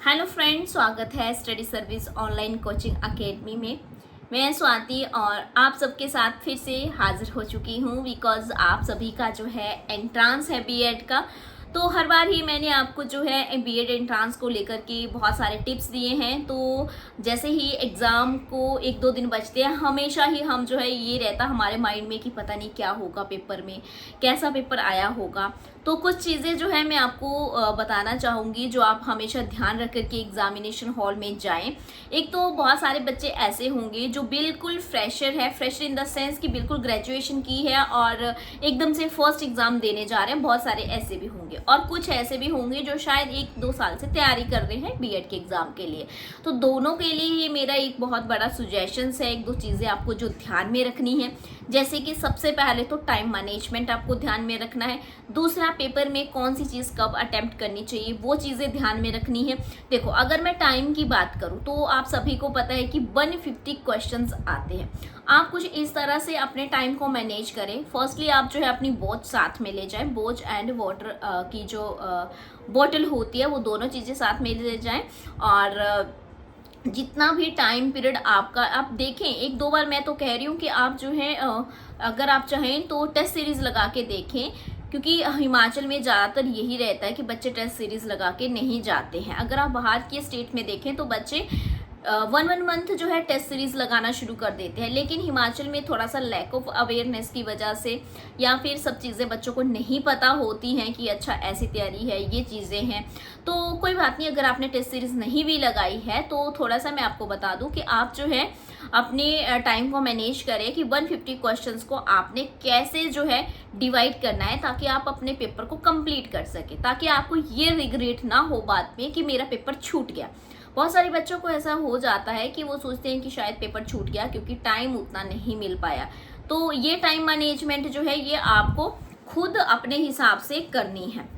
Hello friends, स्वागत है study service online coaching academy में। मैं स्वाति और आप सबके साथ फिर से हाजिर हो चुकी हूँ बिकॉज आप सभी का जो है एंट्रांस है बीएड का। तो हर बार ही मैंने आपको जो है बीएड एंट्रांस को लेकर के बहुत सारे टिप्स दिए हैं। तो जैसे ही एग्ज़ाम को एक दो दिन बचते हैं, हमेशा ही हम जो है ये रहता हमारे माइंड में कि पता नहीं क्या होगा पेपर में, कैसा पेपर आया होगा। तो कुछ चीज़ें जो है मैं आपको बताना चाहूँगी जो आप हमेशा ध्यान रख कर के एग्जामिनेशन हॉल में जाएं। एक तो बहुत सारे बच्चे ऐसे होंगे जो बिल्कुल फ्रेशर है, फ्रेशर इन द सेंस कि बिल्कुल ग्रेजुएशन की है और एकदम से फर्स्ट एग्जाम देने जा रहे हैं। बहुत सारे ऐसे भी होंगे और कुछ ऐसे भी होंगे जो शायद एक दो साल से तैयारी कर रहे हैं बीएड के एग्जाम के लिए। तो दोनों के लिए ही मेरा एक बहुत बड़ा सुजेशंस है, एक दो चीज़ें आपको जो ध्यान में रखनी है। जैसे कि सबसे पहले तो टाइम मैनेजमेंट आपको ध्यान में रखना है। दूसरा, पेपर में कौन सी चीज़ कब अटेम्प्ट करनी चाहिए वो चीज़ें ध्यान में रखनी है। देखो, अगर मैं टाइम की बात करूँ तो आप सभी को पता है कि 150 क्वेश्चंस आते हैं। आप कुछ इस तरह से अपने टाइम को मैनेज करें। फर्स्टली आप जो है अपनी वॉच साथ में ले जाएं, वॉच एंड वाटर की जो बॉटल होती है वो दोनों चीज़ें साथ में ले जाएं। और जितना भी टाइम पीरियड आपका, आप देखें एक दो बार, मैं तो कह रही हूँ कि आप जो है अगर आप चाहें तो टेस्ट सीरीज लगा के देखें, क्योंकि हिमाचल में ज़्यादातर यही रहता है कि बच्चे टेस्ट सीरीज लगा के नहीं जाते हैं। अगर आप बाहर के स्टेट में देखें तो बच्चे वन मंथ जो है टेस्ट सीरीज लगाना शुरू कर देते हैं। लेकिन हिमाचल में थोड़ा सा लैक ऑफ अवेयरनेस की वजह से या फिर सब चीज़ें बच्चों को नहीं पता होती हैं कि अच्छा ऐसी तैयारी है, ये चीज़ें हैं। तो कोई बात नहीं, अगर आपने टेस्ट सीरीज नहीं भी लगाई है तो थोड़ा सा मैं आपको बता दूं कि आप जो है अपने टाइम को मैनेज करें कि 150 क्वेश्चंस को आपने कैसे जो है डिवाइड करना है ताकि आप अपने पेपर को कंप्लीट कर सके, ताकि आपको ये रिग्रेट ना हो बाद में कि मेरा पेपर छूट गया। बहुत सारे बच्चों को ऐसा हो जाता है कि वो सोचते हैं कि शायद पेपर छूट गया क्योंकि टाइम उतना नहीं मिल पाया। तो ये टाइम मैनेजमेंट जो है ये आपको खुद अपने हिसाब से करनी है,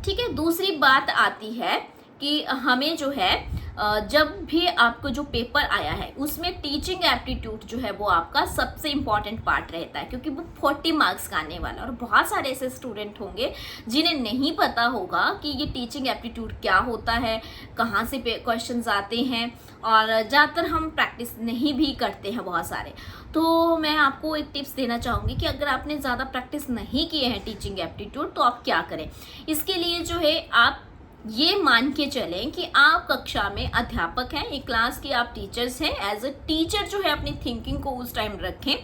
ठीक है। दूसरी बात आती है कि हमें जो है जब भी आपको जो पेपर आया है उसमें टीचिंग एप्टीट्यूड जो है वो आपका सबसे इम्पॉर्टेंट पार्ट रहता है, क्योंकि वो 40 मार्क्स का आने वाला है। और बहुत सारे ऐसे स्टूडेंट होंगे जिन्हें नहीं पता होगा कि ये टीचिंग एप्टीट्यूड क्या होता है, कहाँ से क्वेश्चंस आते हैं, और ज़्यादातर हम प्रैक्टिस नहीं भी करते हैं बहुत सारे। तो मैं आपको एक टिप्स देना चाहूँगी कि अगर आपने ज़्यादा प्रैक्टिस नहीं किए हैं टीचिंग एप्टीट्यूड तो आप क्या करें। इसके लिए जो है आप ये मान के चलें कि आप कक्षा में अध्यापक हैं, एक क्लास के आप टीचर्स हैं। एज अ टीचर जो है अपनी थिंकिंग को उस टाइम रखें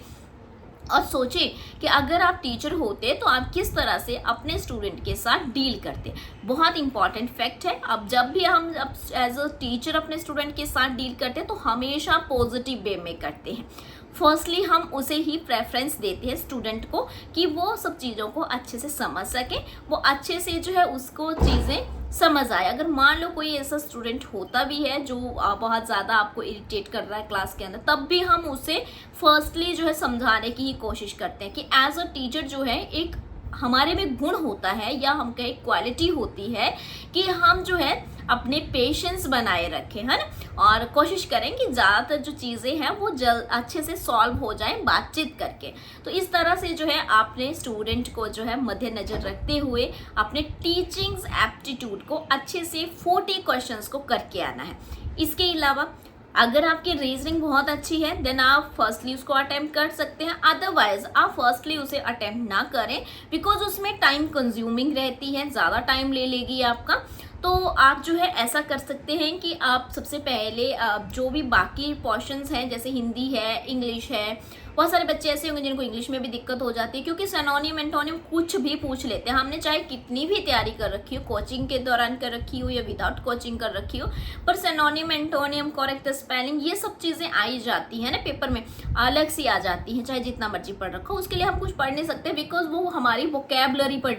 और सोचें कि अगर आप टीचर होते तो आप किस तरह से अपने स्टूडेंट के साथ डील करते। बहुत इंपॉर्टेंट फैक्ट है, अब जब भी हम एज अ टीचर अपने स्टूडेंट के साथ डील करते हैं तो हमेशा पॉजिटिव वे में करते हैं। फर्स्टली हम उसे ही प्रेफरेंस देते हैं स्टूडेंट को कि वो सब चीज़ों को अच्छे से समझ सके, वो अच्छे से जो है उसको चीज़ें समझ आए। अगर मान लो कोई ऐसा स्टूडेंट होता भी है जो बहुत ज़्यादा आपको इरिटेट कर रहा है क्लास के अंदर, तब भी हम उसे फर्स्टली जो है समझाने की ही कोशिश करते हैं कि एज अ टीचर जो है एक हमारे में गुण होता है या हम कहें क्वालिटी होती है कि हम जो है अपने पेशेंस बनाए रखें, है ना, और कोशिश करें कि ज़्यादातर जो चीज़ें हैं वो अच्छे से सॉल्व हो जाएं बातचीत करके। तो इस तरह से जो है आपने स्टूडेंट को जो है मद्देनजर रखते हुए अपने टीचिंग एप्टीट्यूड को अच्छे से 40 क्वेश्चंस को करके आना है। इसके अलावा अगर आपकी रीजनिंग बहुत अच्छी है देन आप फर्स्टली उसको अटेम्प्ट कर सकते हैं। अदरवाइज आप फर्स्टली उसे अटेम्प्ट ना करें बिकॉज उसमें टाइम कंज्यूमिंग रहती है, ज़्यादा टाइम ले लेगी आपका। तो आप जो है ऐसा कर सकते हैं कि आप सबसे पहले जो भी बाकी पोर्शंस हैं जैसे हिंदी है, इंग्लिश है, बहुत सारे बच्चे ऐसे होंगे जिनको इंग्लिश में भी दिक्कत हो जाती है क्योंकि सिनोनिम एंटोनिम कुछ भी पूछ लेते हैं। हमने चाहे कितनी भी तैयारी कर रखी हो, कोचिंग के दौरान कर रखी हो या विदाउट कोचिंग कर रखी हो, पर सिनोनिम एंटोनिम, करेक्ट स्पेलिंग, ये सब चीज़ें आई जाती हैं ना, पेपर में अलग सी आ जाती हैं, चाहे जितना मर्जी पढ़ रखो। उसके लिए हम कुछ पढ़ नहीं सकते बिकॉज वो हमारी वोकेबलरी पर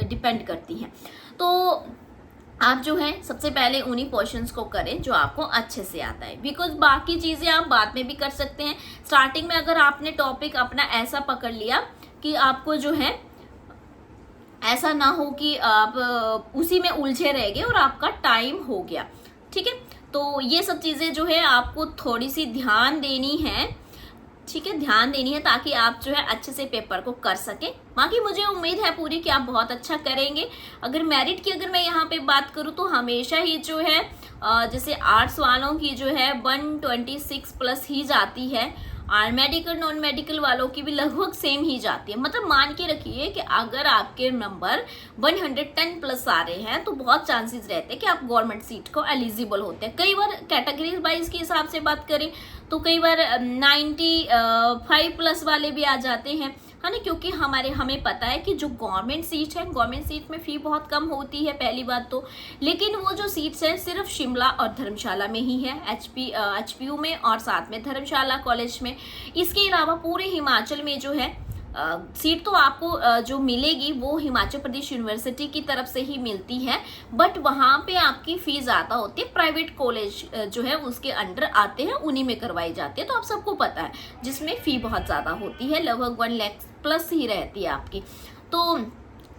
डिपेंड करती हैं। तो आप जो है सबसे पहले उन्हीं पोर्शंस को करें जो आपको अच्छे से आता है, बिकॉज बाकी चीज़ें आप बाद में भी कर सकते हैं। स्टार्टिंग में अगर आपने टॉपिक अपना ऐसा पकड़ लिया कि आपको जो है ऐसा ना हो कि आप उसी में उलझे रह गए और आपका टाइम हो गया, ठीक है। तो ये सब चीज़ें जो है आपको थोड़ी सी ध्यान देनी है ठीक है, ध्यान देनी है ताकि आप जो है अच्छे से पेपर को कर सकें। बाकी मुझे उम्मीद है पूरी कि आप बहुत अच्छा करेंगे। अगर मेरिट की अगर मैं यहाँ पे बात करूँ तो हमेशा ही जो है जैसे आर्ट्स वालों की जो है 126 प्लस ही जाती है, और मेडिकल नॉन मेडिकल वालों की भी लगभग सेम ही जाती है। मतलब मान के रखिए कि अगर आपके नंबर 110 प्लस आ रहे हैं तो बहुत चांसेस रहते हैं कि आप गवर्नमेंट सीट को एलिजिबल होते हैं। कई बार कैटेगरी वाइज के हिसाब से बात करें तो कई बार 95 प्लस वाले भी आ जाते हैं, है ना, क्योंकि हमें पता है कि जो गवर्नमेंट सीट है, गवर्नमेंट सीट में फ़ी बहुत कम होती है पहली बात तो, लेकिन वो जो सीट्स हैं सिर्फ शिमला और धर्मशाला में ही है, HPU में और साथ में धर्मशाला कॉलेज में। इसके अलावा पूरे हिमाचल में जो है सीट तो आपको जो मिलेगी वो हिमाचल प्रदेश यूनिवर्सिटी की तरफ से ही मिलती है, बट वहाँ पे आपकी फ़ी ज़्यादा होती है। प्राइवेट कॉलेज जो है उसके अंडर आते हैं, उन्हीं में करवाई जाती है, तो आप सबको पता है, जिसमें फ़ी बहुत ज़्यादा होती है, लगभग 1 लाख प्लस ही रहती है आपकी। तो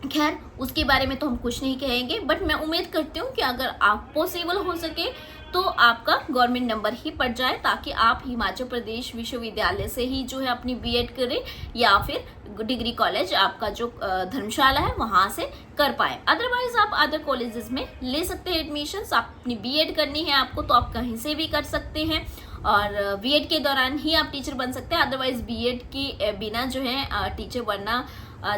खैर उसके बारे में तो हम कुछ नहीं कहेंगे, बट मैं उम्मीद करती हूँ कि अगर आप पॉसिबल हो सके तो आपका गवर्नमेंट नंबर ही पड़ जाए, ताकि आप हिमाचल प्रदेश विश्वविद्यालय से ही जो है अपनी बीएड करें, या फिर डिग्री कॉलेज आपका जो धर्मशाला है वहाँ से कर पाए। अदरवाइज आप अदर कॉलेजेस में ले सकते हैं एडमिशन्स। अपनी बीएड करनी है आपको तो आप कहीं से भी कर सकते हैं, और बीएड के दौरान ही आप टीचर बन सकते हैं। अदरवाइज बीएड के बिना जो है टीचर बनना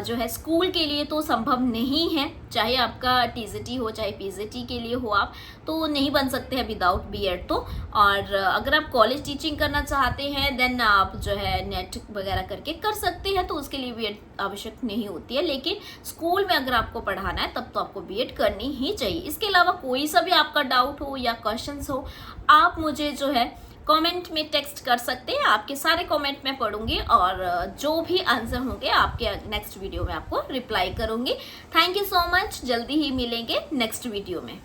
जो है स्कूल के लिए तो संभव नहीं है, चाहे आपका टीजीटी हो चाहे पीजीटी के लिए हो, आप तो नहीं बन सकते हैं विदाउट बीएड तो। और अगर आप कॉलेज टीचिंग करना चाहते हैं देन आप जो है नेट वगैरह करके कर सकते हैं, तो उसके लिए बीएड आवश्यक नहीं होती है। लेकिन स्कूल में अगर आपको पढ़ाना है तब तो आपको बीएड करनी ही चाहिए। इसके अलावा कोई सा भी आपका डाउट हो या क्वेश्चंस हो, आप मुझे जो है कमेंट में टेक्स्ट कर सकते हैं। आपके सारे कमेंट मैं पढ़ूंगी और जो भी आंसर होंगे आपके नेक्स्ट वीडियो में आपको रिप्लाई करूंगी। थैंक यू सो मच, जल्दी ही मिलेंगे नेक्स्ट वीडियो में।